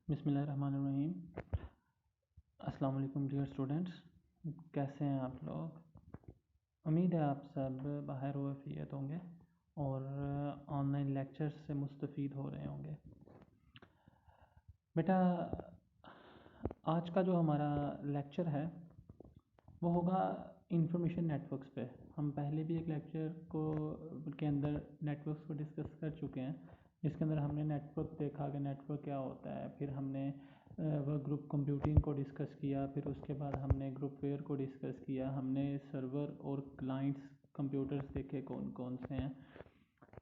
बिस्मिल्लाहिर्रहमानिर्रहीम। अस्सलाम वालेकुम डियर स्टूडेंट्स, कैसे हैं आप लोग। उम्मीद है आप सब बाहर वफ़ियत होंगे और ऑनलाइन लेक्चर्स से मुस्तफ़ीद हो रहे होंगे। बेटा, आज का जो हमारा लेक्चर है वो होगा इंफॉर्मेशन नेटवर्क्स पे। हम पहले भी एक लेक्चर के अंदर नेटवर्क्स को डिस्कस कर चुके हैं, जिसके अंदर हमने नेटवर्क देखा कि नेटवर्क क्या होता है। फिर हमने वह ग्रुप कंप्यूटिंग को डिस्कस किया, फिर उसके बाद हमने ग्रुप वेयर को डिस्कस किया, हमने सर्वर और क्लाइंट्स कंप्यूटर्स देखे कौन कौन से हैं।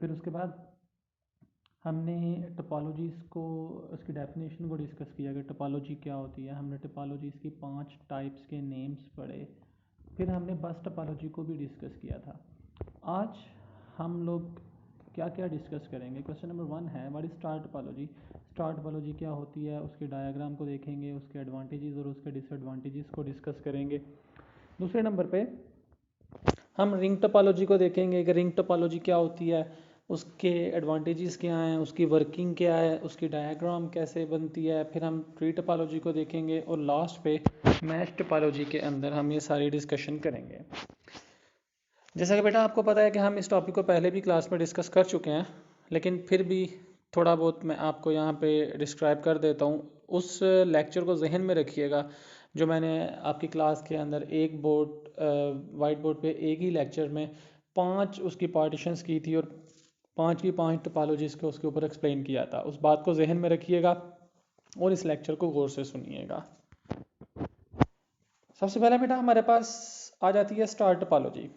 फिर उसके बाद हमने टोपोलॉजीज़ को, उसकी डेफिनेशन को डिस्कस किया कि टोपोलॉजी क्या होती है। हमने टोपोलॉजीज़ की 5 टाइप्स के नेम्स पढ़े। फिर हमने बस टोपोलॉजी को भी डिस्कस किया था। आज हम लोग क्या क्या डिस्कस करेंगे। क्वेश्चन नंबर 1 है, what is star topology. Star topology क्या होती है, उसके डायग्राम को देखेंगे, उसके एडवांटेजेस और उसके डिसएडवांटेजेस को डिस्कस करेंगे। दूसरे नंबर पे हम रिंग टोपोलॉजी को देखेंगे कि रिंग टोपोलॉजी क्या होती है, उसके एडवांटेजेस क्या हैं, उसकी वर्किंग क्या है, उसकी डायग्राम कैसे बनती है। फिर हम ट्री टोपोलॉजी को देखेंगे और लास्ट पे मैश टोपोलॉजी के अंदर हम ये सारी डिस्कशन करेंगे। जैसा कि बेटा आपको पता है कि हम इस टॉपिक को पहले भी क्लास में डिस्कस कर चुके हैं, लेकिन फिर भी थोड़ा बहुत मैं आपको यहाँ पे डिस्क्राइब कर देता हूँ। उस लेक्चर को जहन में रखिएगा जो मैंने आपकी क्लास के अंदर एक वाइट बोर्ड पे एक ही लेक्चर में 5 उसकी पार्टीशंस की थी और 5 की 5 टोपोलॉजीज़ को उसके ऊपर एक्सप्लेन किया था। उस बात को जहन में रखिएगा और इस लेक्चर को गौर से सुनिएगा। सबसे पहले बेटा हमारे पास आ जाती है स्टार टोपोलॉजी।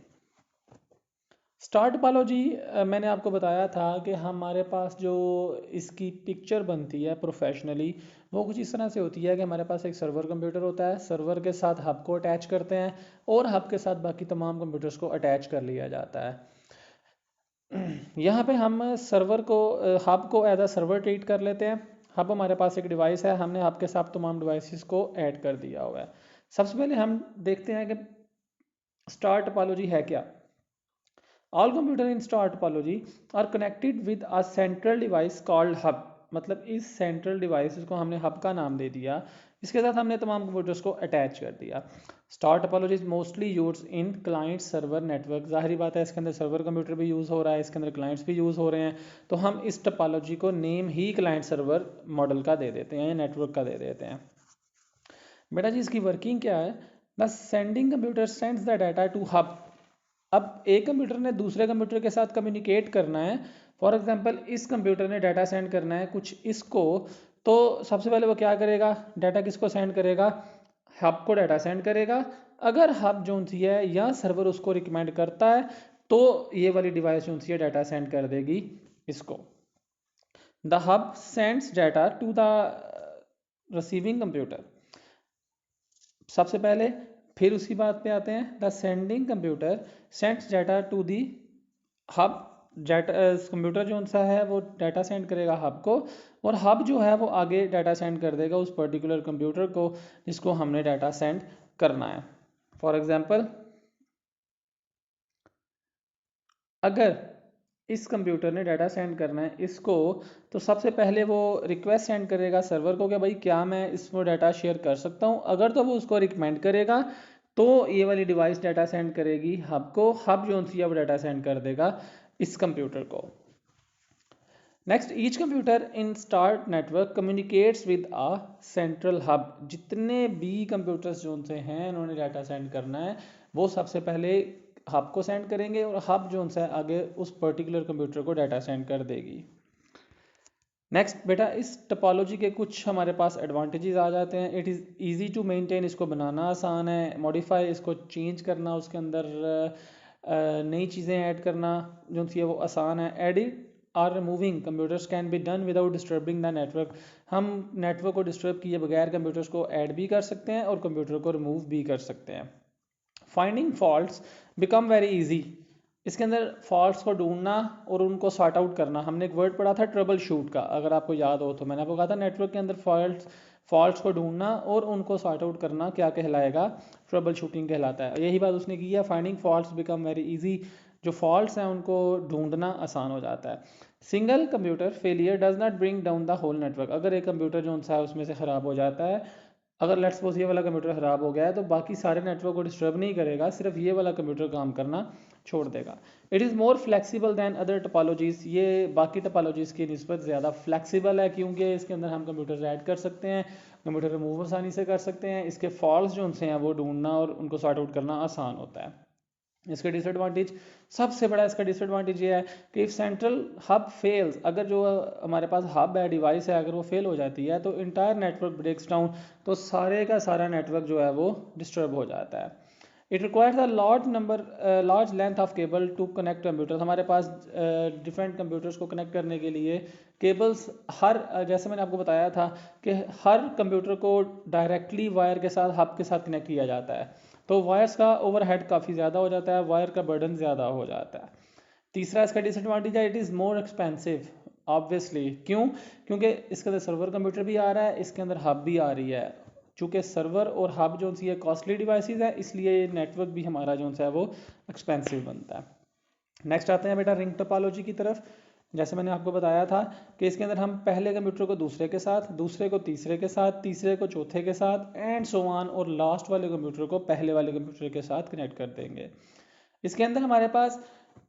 स्टार टोपोलॉजी मैंने आपको बताया था कि हमारे पास जो इसकी पिक्चर बनती है प्रोफेशनली, वो कुछ इस तरह से होती है कि हमारे पास एक सर्वर कंप्यूटर होता है, सर्वर के साथ हब को अटैच करते हैं और हब के साथ बाकी तमाम कंप्यूटर्स को अटैच कर लिया जाता है। यहाँ पे हम सर्वर को, हब को एज अ सर्वर ट्रीट कर लेते हैं। हब हमारे पास एक डिवाइस है, हमने हब के साथ तमाम डिवाइसेस को ऐड कर दिया हुआ है। सबसे पहले हम देखते हैं कि स्टार टोपोलॉजी है क्या। All computer in star topology are connected with a central device called hub। मतलब इस सेंट्रल डिवाइस को हमने हब का नाम दे दिया, इसके साथ हमने तमाम कंप्यूटर्स को अटैच कर दिया। Star topology is mostly used in client server network. जाहिर बात है इसके अंदर सर्वर कंप्यूटर भी यूज़ हो रहा है, इसके अंदर क्लाइंट्स भी यूज़ हो रहे हैं, तो हम इस टोपोलॉजी को नेम ही क्लाइंट सर्वर मॉडल का दे देते हैं या नेटवर्क का दे देते हैं। बेटा जी इसकी वर्किंग क्या है। The sending computer sends the data to hub. अब एक कंप्यूटर ने दूसरे कंप्यूटर के साथ कम्युनिकेट करना है। फॉर एग्जांपल इस कंप्यूटर ने डाटा सेंड करना है कुछ इसको, तो सबसे पहले वो क्या करेगा, डाटा किसको सेंड करेगा, हब को डाटा सेंड करेगा। अगर हब जो सी है या सर्वर उसको रिकमेंड करता है तो ये वाली डिवाइस जो सी है डाटा सेंड कर देगी इसको। The hub sends data to the receiving computer. सबसे पहले फिर उसी बात पे आते हैं, the sending computer sends data to the hub. Computer जो सा है वो डाटा सेंड करेगा हब को, और हब जो है वो आगे डाटा सेंड कर देगा उस पर्टिकुलर कंप्यूटर को जिसको हमने डाटा सेंड करना है। फॉर एग्जांपल अगर इस कंप्यूटर ने डाटा सेंड करना है इसको, तो सबसे पहले वो रिक्वेस्ट सेंड करेगा सर्वर को कि भाई क्या मैं इसमें डाटा शेयर कर सकता हूँ। अगर तो वो उसको रिकमेंड करेगा तो ये वाली डिवाइस डाटा सेंड करेगी हब को, हब जो सी है वो डाटा सेंड कर देगा इस कंप्यूटर को। Next, each computer in star network communicates with a central hub. जितने भी कंप्यूटर्स जो से हैं उन्होंने डाटा सेंड करना है वो सबसे पहले हब को सेंड करेंगे और हब जो है आगे उस पर्टिकुलर कंप्यूटर को डाटा सेंड कर देगी। नेक्स्ट बेटा, इस टोपोलॉजी के कुछ हमारे पास एडवांटेजेस आ जाते हैं। It is easy to maintain, इसको बनाना आसान है। मॉडिफाई, इसको चेंज करना, उसके अंदर नई चीज़ें ऐड करना जो सी है वो आसान है। एडिट or removing computers can be done without disturbing the network. हम नेटवर्क को डिस्टर्ब किए बगैर कंप्यूटर्स को ऐड भी कर सकते हैं और कंप्यूटर को रिमूव भी कर सकते हैं। Finding faults become very easy. इसके अंदर फॉल्ट्स को ढूंढना और उनको सॉर्ट आउट करना। हमने एक वर्ड पढ़ा था ट्रबल शूट का, अगर आपको याद हो तो मैंने आपको कहा था नेटवर्क के अंदर फॉल्ट्स को ढूंढना और उनको सॉर्ट आउट करना क्या कहलाएगा, ट्रबल शूटिंग कहलाता है। यही बात उसने की है, finding faults become very easy. जो फॉल्ट्स हैं उनको ढूंढना आसान हो जाता है। Single computer failure does not bring down the whole network. अगर एक कंप्यूटर जो सा है उसमें से ख़राब हो जाता है, अगर लेट्स सपोज ये वाला कंप्यूटर ख़राब हो गया है तो बाकी सारे नेटवर्क को डिस्टर्ब नहीं करेगा, सिर्फ ये वाला कंप्यूटर काम करना छोड़ देगा। It is more flexible than other topologies. ये बाकी टोपोलॉजीज़ की निस्बत ज़्यादा फ्लेक्सिबल है, क्योंकि इसके अंदर हम कंप्यूटर ऐड कर सकते हैं, कंप्यूटर रिमूव आसानी से कर सकते हैं, इसके फॉल्ट्स जो उनसे हैं वो ढूंढना और उनको सॉर्ट आउट करना आसान होता है। इसका डिसएडवांटेज, सबसे बड़ा इसका डिसएडवांटेज ये है कि इफ सेंट्रल हब फेल्स, अगर जो हमारे पास हब है, डिवाइस है, अगर वो फेल हो जाती है तो इंटायर नेटवर्क ब्रेक्स डाउन, तो सारे का सारा नेटवर्क जो है वो डिस्टर्ब हो जाता है। It requires a large length of cable to connect computer. हमारे पास डिफरेंट कंप्यूटर्स को कनेक्ट करने के लिए केबल्स जैसे मैंने आपको बताया था कि हर कंप्यूटर को डायरेक्टली वायर के साथ, हब के साथ कनेक्ट किया जाता है, तो वायर्स का ओवरहेड काफ़ी ज़्यादा हो जाता है, वायर का बर्डन ज़्यादा हो जाता है। तीसरा इसका डिसएडवांटेज है, it is more expensive obviously. क्यों? क्योंकि इसके अंदर सर्वर कंप्यूटर भी आ रहा है, इसके अंदर हब भी आ रही है। चूँकि सर्वर और हब जो सी है कॉस्टली डिवाइसेस है, इसलिए नेटवर्क भी हमारा जो है वो एक्सपेंसिव बनता है। नेक्स्ट आते हैं बेटा रिंग टोपोलॉजी की तरफ। जैसे मैंने आपको बताया था कि इसके अंदर हम पहले कंप्यूटर को दूसरे के साथ, दूसरे को तीसरे के साथ, तीसरे को चौथे के साथ एंड सो ऑन, और लास्ट वाले कंप्यूटर को पहले वाले कंप्यूटर के साथ कनेक्ट कर देंगे। इसके अंदर हमारे पास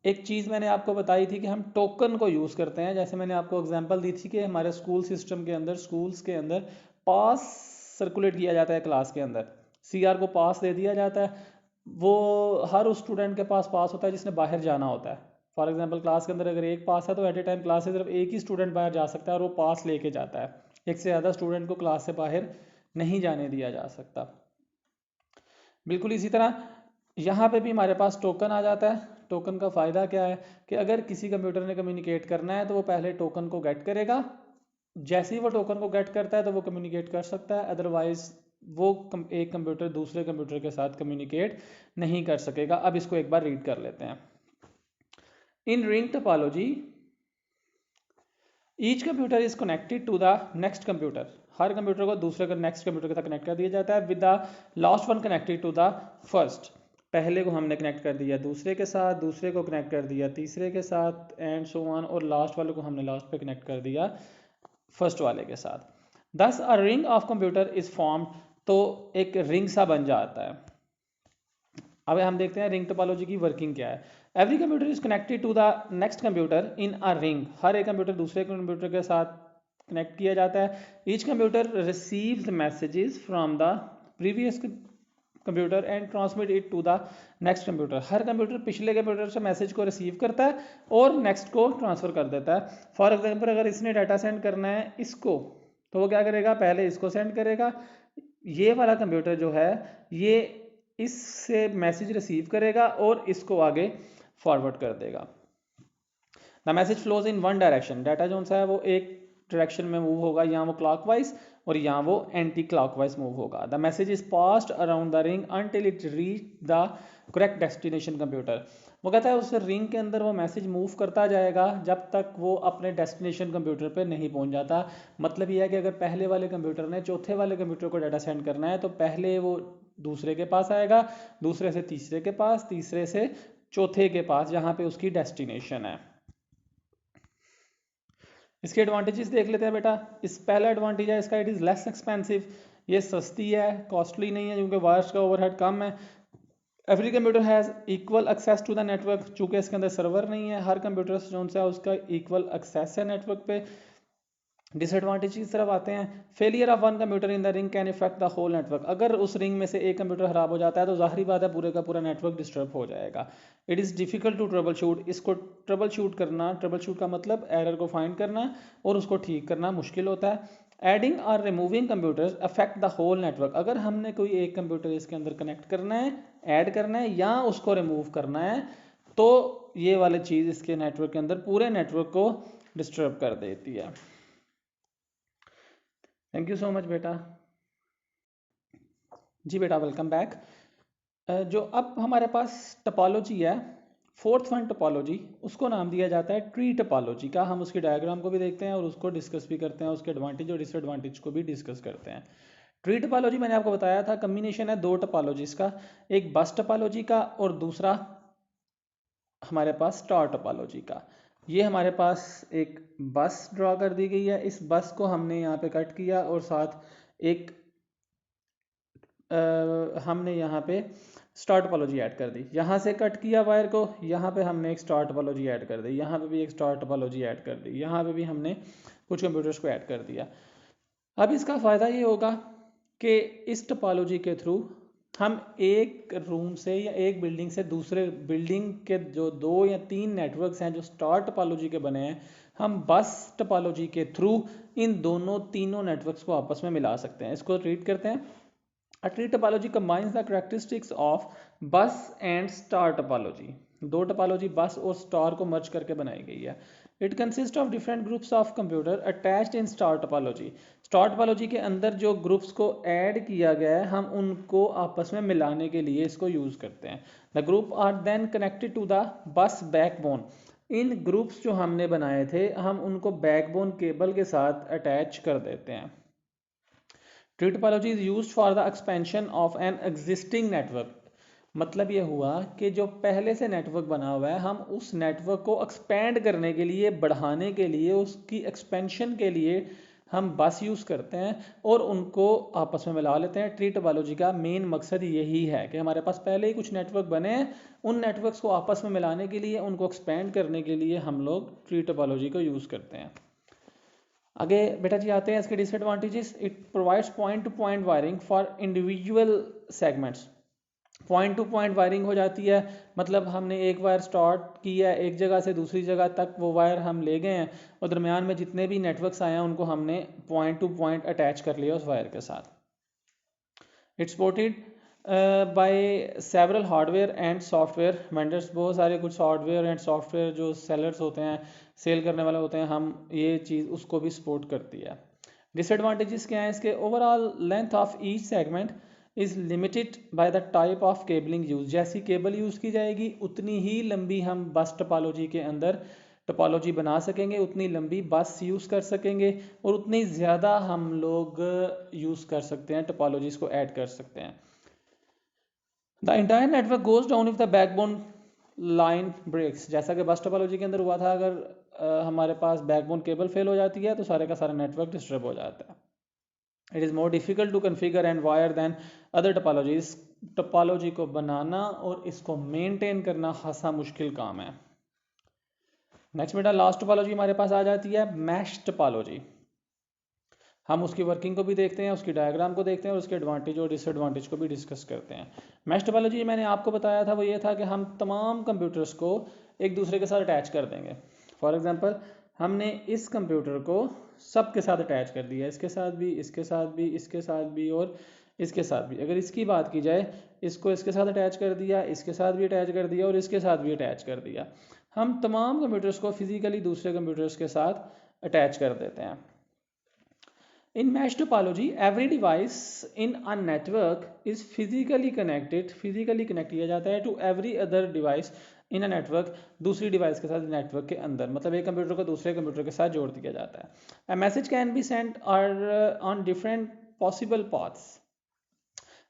एक चीज़ मैंने आपको बताई थी कि हम टोकन को यूज़ करते हैं। जैसे मैंने आपको एग्जांपल दी थी कि हमारे स्कूल सिस्टम के अंदर, स्कूल्स के अंदर पास सर्कुलेट किया जाता है क्लास के अंदर, सीआर को पास दे दिया जाता है, वो हर उस स्टूडेंट के पास होता है जिसने बाहर जाना होता है। फॉर एग्जांपल क्लास के अंदर अगर एक पास है तो एट ए टाइम क्लास से सिर्फ एक ही स्टूडेंट बाहर जा सकता है और वो पास लेके जाता है, एक से ज़्यादा स्टूडेंट को क्लास से बाहर नहीं जाने दिया जा सकता। बिल्कुल इसी तरह यहाँ पे भी हमारे पास टोकन आ जाता है। टोकन का फ़ायदा क्या है कि अगर किसी कंप्यूटर ने कम्युनिकेट करना है तो वो पहले टोकन को गेट करेगा, जैसे ही वो टोकन को गेट करता है तो वो कम्युनिकेट कर सकता है, अदरवाइज वो एक कंप्यूटर दूसरे कंप्यूटर के साथ कम्युनिकेट नहीं कर सकेगा। अब इसको एक बार रीड कर लेते हैं। In ring topology each computer is connected to the next computer. हर कंप्यूटर को दूसरे नेक्स्ट कंप्यूटर के साथ कनेक्ट कर दिया जाता है with the last one connected to the first. पहले को हमने कनेक्ट कर दिया दूसरे के साथ, दूसरे को कनेक्ट कर दिया तीसरे के साथ एंड सो ऑन, और लास्ट वाले को हमने लास्ट पे कनेक्ट कर दिया फर्स्ट वाले के साथ। दस a ring of computer is formed, तो एक रिंग सा बन जाता है। अब हम देखते हैं रिंग टोपोलॉजी की वर्किंग क्या है। Every computer is connected to the next computer in a ring. हर एक कंप्यूटर दूसरे कंप्यूटर के साथ कनेक्ट किया जाता है। Each computer receives messages from the previous computer and transmit it to the next computer. हर कंप्यूटर पिछले कंप्यूटर से मैसेज को रिसीव करता है और नेक्स्ट को ट्रांसफर कर देता है। फॉर एग्जाम्पल अगर इसने डाटा सेंड करना है इसको, तो वो क्या करेगा, पहले इसको सेंड करेगा। ये वाला कंप्यूटर जो है ये इससे मैसेज रिसीव करेगा और इसको आगे फॉरवर्ड कर देगा। The message flows in one direction. Data जो है वो एक डायरेक्शन में मूव होगा, यहाँ वो क्लॉकवाइज और यहाँ वो एंटी क्लॉकवाइज मूव होगा। The message is passed around the ring until it reach the correct destination computer. वो कहता है उस रिंग के अंदर वो मैसेज मूव करता जाएगा जब तक वो अपने डेस्टिनेशन कंप्यूटर पे नहीं पहुंच जाता। मतलब ये है कि अगर पहले वाले कंप्यूटर ने चौथे वाले कंप्यूटर को डाटा सेंड करना है तो पहले वो दूसरे के पास आएगा, दूसरे से तीसरे के पास, तीसरे से चौथे के पास, जहाँ पे उसकी डेस्टिनेशन है। इसके एडवांटेजेस देख लेते हैं बेटा। इस पहला एडवांटेज है इसका, इट इज़ लेस एक्सपेंसिव। ये सस्ती है, कॉस्टली नहीं है, क्योंकि वायर्स का ओवरहेड कम है। Every computer has equal access to the network. चूँकि इसके अंदर सर्वर नहीं है, हर कंप्यूटर जो है उसका इक्वल एक्सेस है नेटवर्क पे। डिसएडवांटेज की तरफ आते हैं। Failure of one computer in the ring can affect the whole network. अगर उस रिंग में से एक कंप्यूटर खराब हो जाता है तो जाहिर बात है पूरे का पूरा नेटवर्क डिस्टर्ब हो जाएगा। It is difficult to troubleshoot. इसको ट्रबल शूट करना, ट्रबल शूट का मतलब एरर को फाइंड करना और उसको ठीक करना मुश्किल होता है। एडिंग और removing computers affect the whole network. अगर हमने कोई एक कंप्यूटर इसके अंदर कनेक्ट करना है, ऐड करना है या उसको रिमूव करना है, तो ये वाली चीज़ इसके नेटवर्क के अंदर पूरे नेटवर्क को डिस्टर्ब कर देती है। थैंक यू सो मच बेटा। जी बेटा वेलकम बैक। जो अब हमारे पास टोपोलॉजी है, फोर्थ वन टोपोलॉजी, उसको नाम दिया जाता है ट्री टोपोलॉजी का। हम उसकी डायग्राम को भी देखते हैं और उसको डिस्कस भी करते हैं, उसके एडवांटेज और डिसएडवांटेज को भी डिस्कस करते हैं। ट्री टोपोलॉजी मैंने आपको बताया था कम्बिनेशन है दो टोपोलॉजीज का, एक बस टोपोलॉजी का और दूसरा हमारे पास स्टार टोपोलॉजी का। ये हमारे पास एक बस ड्रॉ कर दी गई है, इस बस को हमने यहाँ पे कट किया और साथ एक हमने यहाँ पे स्टार टोपोलॉजी ऐड कर दी। यहाँ से कट किया वायर को, यहाँ पे हमने एक स्टार टोपोलॉजी ऐड कर दी, यहाँ पे भी एक स्टार टोपोलॉजी ऐड कर दी, यहाँ पे भी हमने कुछ कंप्यूटर्स को ऐड कर दिया। अब इसका फ़ायदा ये होगा कि इस टोपोलॉजी के थ्रू हम एक रूम से या एक बिल्डिंग से दूसरे बिल्डिंग के जो 2 या 3 नेटवर्क्स हैं जो स्टार टोपोलॉजी के बने हैं, हम बस टोपोलॉजी के थ्रू इन दोनों तीनों नेटवर्क्स को आपस में मिला सकते हैं। इसको रीड करते हैं। A tree topology combines the characteristics of bus and star topology। दो टोपोलॉजी बस और स्टार को मर्ज करके बनाई गई है। It consist of different groups of computer attached in star topology. Star topology के अंदर जो ग्रुप्स को ऐड किया गया है, हम उनको आपस में मिलाने के लिए इसको यूज़ करते हैं। The group are then connected to the bus backbone. इन ग्रुप्स जो हमने बनाए थे, हम उनको बैकबोन केबल के साथ अटैच कर देते हैं। Tree topology is used for the expansion of an existing network. मतलब ये हुआ कि जो पहले से नेटवर्क बना हुआ है, हम उस नेटवर्क को एक्सपेंड करने के लिए, बढ़ाने के लिए, उसकी एक्सपेंशन के लिए हम बस यूज़ करते हैं और उनको आपस में मिला लेते हैं। ट्री टोपोलॉजी का मेन मकसद यही है कि हमारे पास पहले ही कुछ नेटवर्क बने हैं, उन नेटवर्क्स को आपस में मिलाने के लिए, उनको एक्सपेंड करने के लिए हम लोग ट्री टोपोलॉजी को यूज़ करते हैं। आगे बेटा जी आते हैं इसके disadvantages. It provides point two point wiring for individual segments. Point two point wiring हो जाती है, मतलब हमने एक वायर स्टार्ट की है, एक जगह से दूसरी जगह तक वो वायर हम ले गए हैं और दरमियान में जितने भी नेटवर्क्स आए हैं उनको हमने पॉइंट टू पॉइंट अटैच कर लिया उस वायर के साथ। It's supported by several hardware and software vendors. बहुत सारे कुछ हार्डवेयर एंड सॉफ्टवेयर जो सेलर्स होते हैं, सेल करने वाले होते हैं, हम ये चीज़ उसको भी सपोर्ट करती है। डिसएडवांटेजेस क्या हैं इसके? Overall length of each segment is limited by the type of cabling use. जैसी केबल यूज़ की जाएगी उतनी ही लंबी हम बस टोपोलॉजी के अंदर टोपोलॉजी बना सकेंगे, उतनी लंबी बस यूज़ कर सकेंगे और उतनी ज़्यादा हम लोग यूज़ कर सकते हैं, टोपोलॉजीज़ को ऐड कर सकते हैं। The entire network goes down if the backbone line breaks. जैसा कि बस टोपोलॉजी के अंदर हुआ था, अगर हमारे पास बैकबोन केबल फेल हो जाती है तो सारे का सारा नेटवर्क डिस्टर्ब हो जाता है। It is more difficult to configure and wire than other topologies. Topology को बनाना और इसको मेंटेन करना खासा मुश्किल काम है। नेक्स्ट बेटा लास्ट टोपोलॉजी हमारे पास आ जाती है मैश टोपोलॉजी। हम उसकी वर्किंग को भी देखते हैं, उसकी डायग्राम को देखते हैं और उसके एडवांटेज और डिसएडवांटेज को भी डिस्कस करते हैं। मैश टोपोलॉजी मैंने आपको बताया था वो ये था कि हम तमाम कंप्यूटर्स को एक दूसरे के साथ अटैच कर देंगे। फॉर एग्जांपल हमने इस कंप्यूटर को सब के साथ अटैच कर दिया, इसके साथ भी, इसके साथ भी, इसके साथ भी और इसके साथ भी। अगर इसकी बात की जाए, इसको इसके साथ अटैच कर दिया, इसके साथ भी अटैच कर दिया और इसके साथ भी अटैच कर दिया। हम तमाम कंप्यूटर्स को फिजिकली दूसरे कंप्यूटर्स के साथ अटैच कर देते हैं। In mesh topology, every device in a network is physically connected किया जाता है to every other device in a network, दूसरी डिवाइस के साथ नेटवर्क के अंदर, मतलब एक कंप्यूटर को दूसरे कंप्यूटर के साथ जोड़ दिया जाता है। A message can be sent on different possible paths।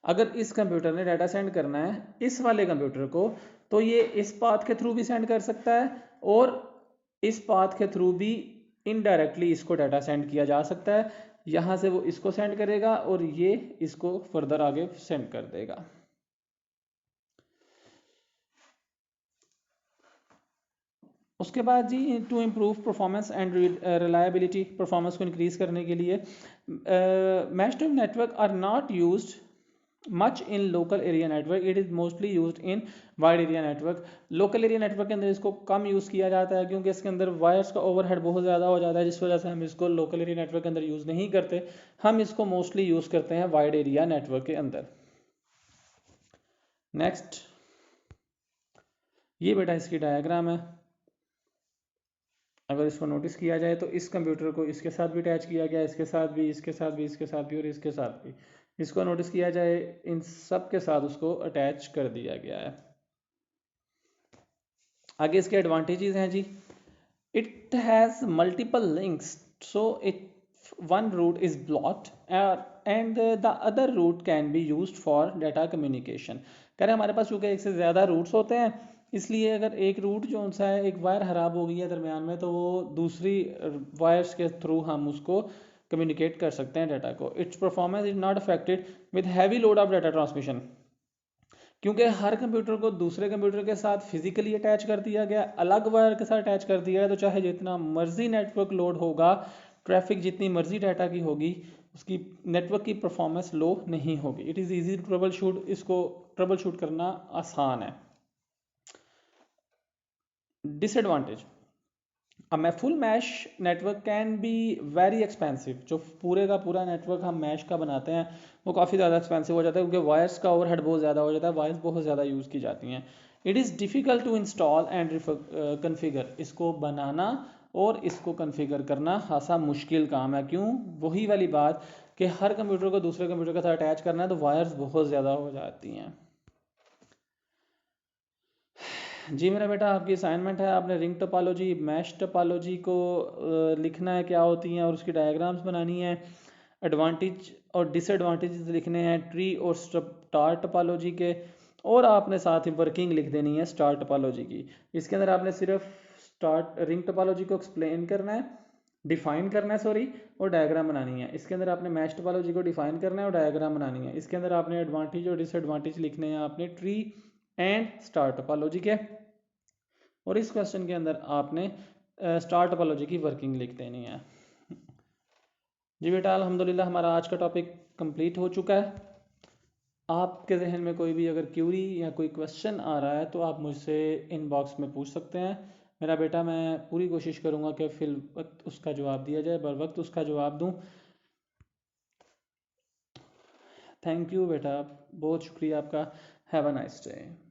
अगर इस कंप्यूटर ने डाटा सेंड करना है इस वाले कंप्यूटर को, तो ये इस पाथ के थ्रू भी सेंड कर सकता है और इस पाथ के थ्रू भी इनडायरेक्टली इसको डाटा सेंड किया जा सकता है। यहाँ से वो इसको सेंड करेगा और ये इसको फर्दर आगे सेंड कर देगा। उसके बाद जी to improve performance and reliability, performance को इंक्रीज करने के लिए mesh network are not used much in local area network, it is mostly used in wide area network. Local area network के अंदर इसको कम यूज़ किया जाता है क्योंकि इसके अंदर वायर्स का ओवरहेड बहुत ज़्यादा हो जाता है, जिस वजह से हम इसको लोकल एरिया नेटवर्क के अंदर यूज़ नहीं करते। हम इसको मोस्टली यूज़ करते हैं वाइड एरिया नेटवर्क के अंदर। नेक्स्ट ये बेटा इसकी डायग्राम है। अगर इसको नोटिस किया जाए तो इस कंप्यूटर को इसके साथ भी अटैच किया गया, इसके साथ भी, इसके साथ भी, इसके साथ भी और इसके साथ भी। इसको नोटिस किया जाए, इन सब के साथ उसको अटैच कर दिया गया है। आगे इसके एडवांटेजेस हैं जी। It has multiple links, so it one route is blocked and the other route can be used for data communication. कह रहे हमारे पास चूंकि एक से ज़्यादा रूट्स होते हैं इसलिए अगर एक रूट जो सा है, एक वायर खराब हो गई है दरमियान में, तो वो दूसरी वायर्स के थ्रू हम उसको कम्युनिकेट कर सकते हैं डाटा को। It's performance is not affected with heavy load of data transmission, क्योंकि हर कंप्यूटर को दूसरे कंप्यूटर के साथ फिजिकली अटैच कर दिया गया, अलग वायर के साथ अटैच कर दिया है, तो चाहे जितना मर्जी नेटवर्क लोड होगा, ट्रैफिक जितनी मर्जी डाटा की होगी, उसकी नेटवर्क की परफॉर्मेंस लो नहीं होगी। It is easy to troubleshoot, इसको ट्रबल शूट करना आसान है। डिसएडवांटेज, अब full mesh network can be very expensive. जो पूरे का पूरा नेटवर्क हम मैश का बनाते हैं वो काफ़ी ज़्यादा एक्सपेंसिव हो जाता है, क्योंकि वायर्स का ओवरहेड बहुत ज़्यादा हो जाता है, वायर्स बहुत ज़्यादा यूज़ की जाती हैं। It is difficult to install and configure, इसको बनाना और इसको कन्फिगर करना खासा मुश्किल काम है। क्यों? वही वाली बात कि हर कंप्यूटर को दूसरे कंप्यूटर के साथ अटैच करना है, तो वायर्स बहुत ज़्यादा हो जाती हैं। जी मेरा बेटा, आपकी असाइनमेंट है, आपने रिंग टोपोलॉजी, मैश टोपोलॉजी को लिखना है क्या होती हैं और उसकी डायग्राम्स बनानी है। एडवांटेज और डिसएडवांटेज लिखने हैं ट्री और स्टार टोपोलॉजी के, और आपने साथ ही वर्किंग लिख देनी है स्टार टोपोलॉजी की। इसके अंदर आपने सिर्फ रिंग टोपोलॉजी को एक्सप्लेन करना है, डिफाइन करना है सॉरी, और डायग्राम बनानी है। इसके अंदर आपने मैश टोपोलॉजी को डिफाइन करना है और डायग्राम बनानी है। इसके अंदर आपने एडवांटेज और डिसएडवांटेज लिखने हैं आपने ट्री एंड स्टार टोपोलॉजी के, और इस क्वेश्चन के अंदर आपने स्टार टोपोलॉजी की वर्किंग लिख देनी है। जी बेटा, अल्हम्दुलिल्लाह हमारा आज का टॉपिक कंप्लीट हो चुका है। आपके जहन में कोई भी अगर क्यूरी या कोई क्वेश्चन आ रहा है तो आप मुझसे इनबॉक्स में पूछ सकते हैं। मेरा बेटा, मैं पूरी कोशिश करूँगा कि फिल वक्त उसका जवाब दिया जाए, बर वक्त उसका जवाब दूँ। थैंक यू बेटा, बहुत शुक्रिया आपका। Have a nice day.